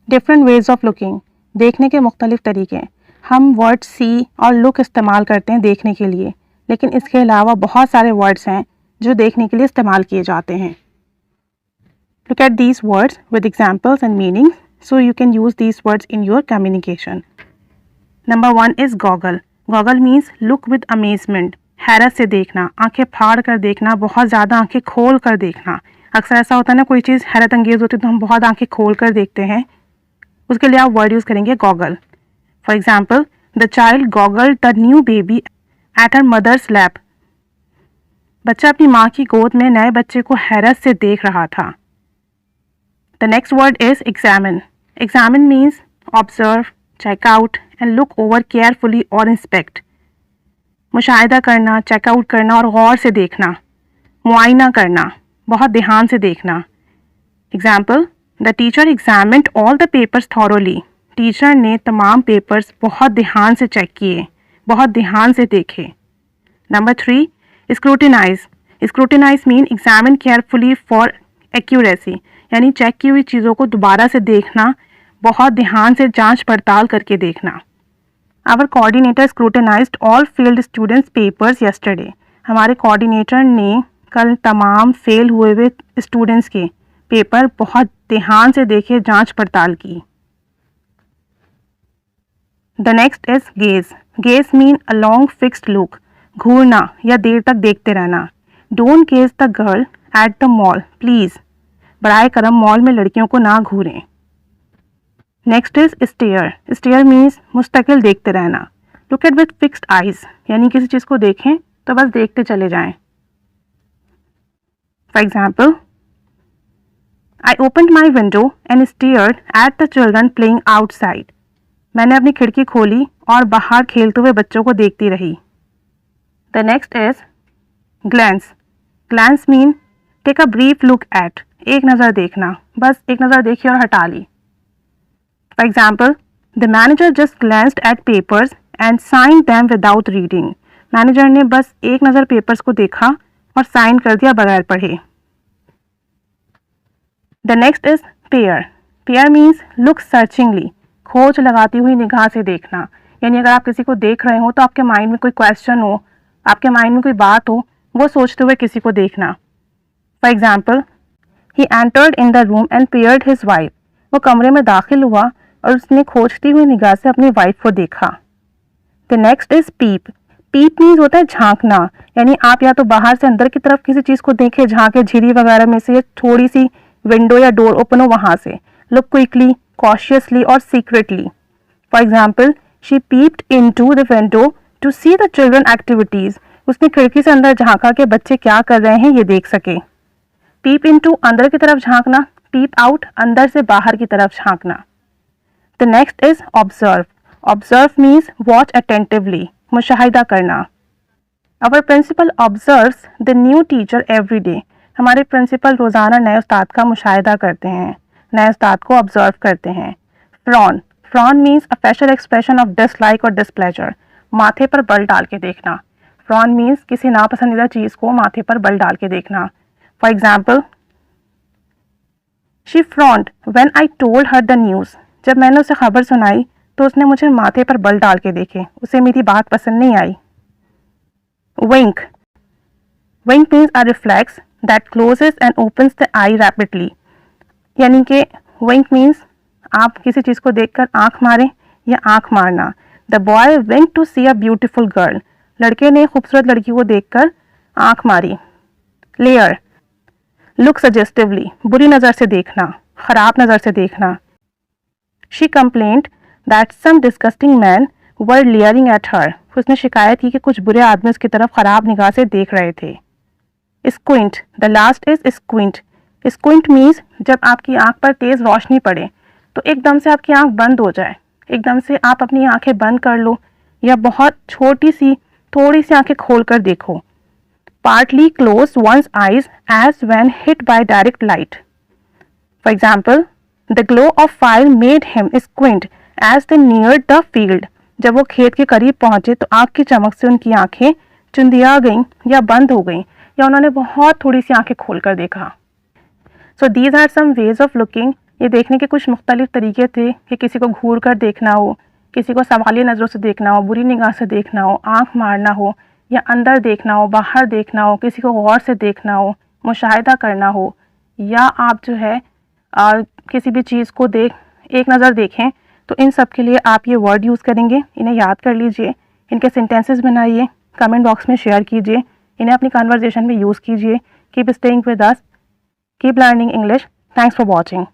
Different ways of looking, देखने के मुख्तलिफ तरीके। हम वर्ड सी और लुक इस्तेमाल करते हैं देखने के लिए, लेकिन इसके अलावा बहुत सारे वर्ड्स हैं जो देखने के लिए इस्तेमाल किए जाते हैं। Look at these words with examples and meanings so you can use these words in your communication. Number 1 is goggle. Goggle means look with amazement. हैरत से देखना, आंखें फाड़ कर देखना, बहुत ज़्यादा आंखें खोल कर देखना। अक्सर ऐसा होता है ना, कोई चीज़ हैरत अंगेज होती है तो हम बहुत आंखें खोल कर देखते हैं, उसके लिए आप वर्ड यूज़ करेंगे goggle. For example, the child goggle the new baby at her mother's lap. बच्चा अपनी माँ की गोद में नए बच्चे को हैरत से देख रहा था। The next word is examine. Examine means observe, check out and look over carefully और इंस्पेक्ट. मुशाहिदा करना, चेकआउट करना और गौर से देखना, मुआयना करना, बहुत ध्यान से देखना। Example, the teacher examined all the papers thoroughly. Teacher ने तमाम पेपर्स बहुत ध्यान से चेक किए, बहुत ध्यान से देखे। Number 3, scrutinise. Scrutinise mean examine carefully for accuracy, यानी चेक की हुई चीज़ों को दोबारा से देखना, बहुत ध्यान से जांच पड़ताल करके देखना। Our coordinator scrutinized all failed students papers yesterday. हमारे कोऑर्डिनेटर ने कल तमाम फेल हुए स्टूडेंट्स के पेपर बहुत ध्यान से देखे, जांच पड़ताल की। The next is gaze. Gaze mean a long fixed look, घूरना या देर तक देखते रहना। Don't gaze the girl at the mall please. बराए करम मॉल में लड़कियों को ना घूरें। Next is stare. Stare means मुस्तकिल देखते रहना। Look at with fixed eyes, यानी किसी चीज़ को देखें तो बस देखते चले जाएं। For example, I opened my window and stared at the children playing outside. मैंने अपनी खिड़की खोली और बाहर खेलते हुए बच्चों को देखती रही। The next is glance. Glance mean take a brief look at, एक नज़र देखना, बस एक नज़र देखी और हटा ली। For example, the manager just glanced at papers and sign them without reading. Manager ने बस एक नज़र पेपर्स को देखा और साइन कर दिया बगैर पढ़े। The next is peer. Peer means look searchingly, खोज लगाती हुई निगाह से देखना, यानी अगर आप किसी को देख रहे हो तो आपके माइंड में कोई क्वेश्चन हो, आपके माइंड में कोई बात हो, वो सोचते हुए किसी को देखना। For example, he entered in the room and paired his wife. वो कमरे में दाखिल हुआ और उसने खोजती हुई निगाह से अपनी वाइफ को देखा। The next is peep. Peep means होता है झांकना, यानी आप या तो बाहर से अंदर की तरफ किसी चीज़ को देखें, झांके झिरी वगैरह में से, थोड़ी सी विंडो या डोर ओपन हो वहाँ से। लुक क्विकली, कॉशियसली और secretly. For example, she peeped in to the window to see the children activities. उसने खिड़की से अंदर झांका कि बच्चे क्या कर रहे हैं ये देख सके। पीप इन टू अंदर की तरफ झांकना, पीप आउट अंदर से बाहर की तरफ झांकना। The next is observe. Observe means watch attentively, मुशाहिदा करना। Our principal observes the new teacher every day. हमारे प्रिंसिपल रोज़ाना नए उस्ताद का मुशाहिदा करते हैं, नए उस्ताद को ऑब्जर्व करते हैं। Frown. Frown means a facial expression of dislike और डिसप्लेजर, माथे पर बल डाल के देखना। फ्रॉन मीन्स किसी नापसंदीदा चीज़ को माथे पर बल डाल के देखना। For example, she frond when I told her the news. जब मैंने उसे खबर सुनाई तो उसने मुझे माथे पर बल डाल के देखे, उसे मेरी बात पसंद नहीं आई। Wink. Wink means a reflex that closes and opens the eye rapidly, यानी कि विंक मीन्स आप किसी चीज़ को देखकर आंख मारें या आंख मारना। The boy wink to see a beautiful girl. लड़के ने खूबसूरत लड़की को देखकर आंख मारी। लेयर. लुक सजेस्टिवली, बुरी नज़र से देखना, ख़राब नज़र से देखना। She complaint that some disgusting man were leering at her. उसने शिकायत की कि कुछ बुरे आदमी उसकी तरफ ख़राब निगाह से देख रहे थे। Squint. The last is squint. Squint means जब आपकी आंख पर तेज़ रोशनी पड़े तो एकदम से आपकी आंख बंद हो जाए, एकदम से आप अपनी आंखें बंद कर लो या बहुत छोटी सी थोड़ी सी आंखें खोल कर देखो। Partly close one's eyes as when hit by direct light. For example, the glow of fire made him squint as they neared the field. जब वो खेत के करीब पहुंचे तो आग की चमक से उनकी आंखें चुंदिया गईं या बंद हो गईं या उन्होंने बहुत थोड़ी सी आंखें खोलकर देखा। So these are some ways of looking ये देखने के कुछ मुख्तलिफ तरीके थे कि किसी को घूर कर देखना हो, किसी को सवालिया नज़रों से देखना हो, बुरी निगाह से देखना हो, आँख मारना हो, या अंदर देखना हो, बाहर देखना हो, किसी को गौर से देखना हो, मुशाहिदा करना हो, या आप जो है किसी भी चीज़ को एक नज़र देखें। तो इन सब के लिए आप ये वर्ड यूज़ करेंगे। इन्हें याद कर लीजिए, इनके सेंटेंसेस बनाइए, कमेंट बॉक्स में शेयर कीजिए, इन्हें अपनी कन्वर्सेशन में यूज़ कीजिए। Keep staying with us, keep learning English. Thanks for watching.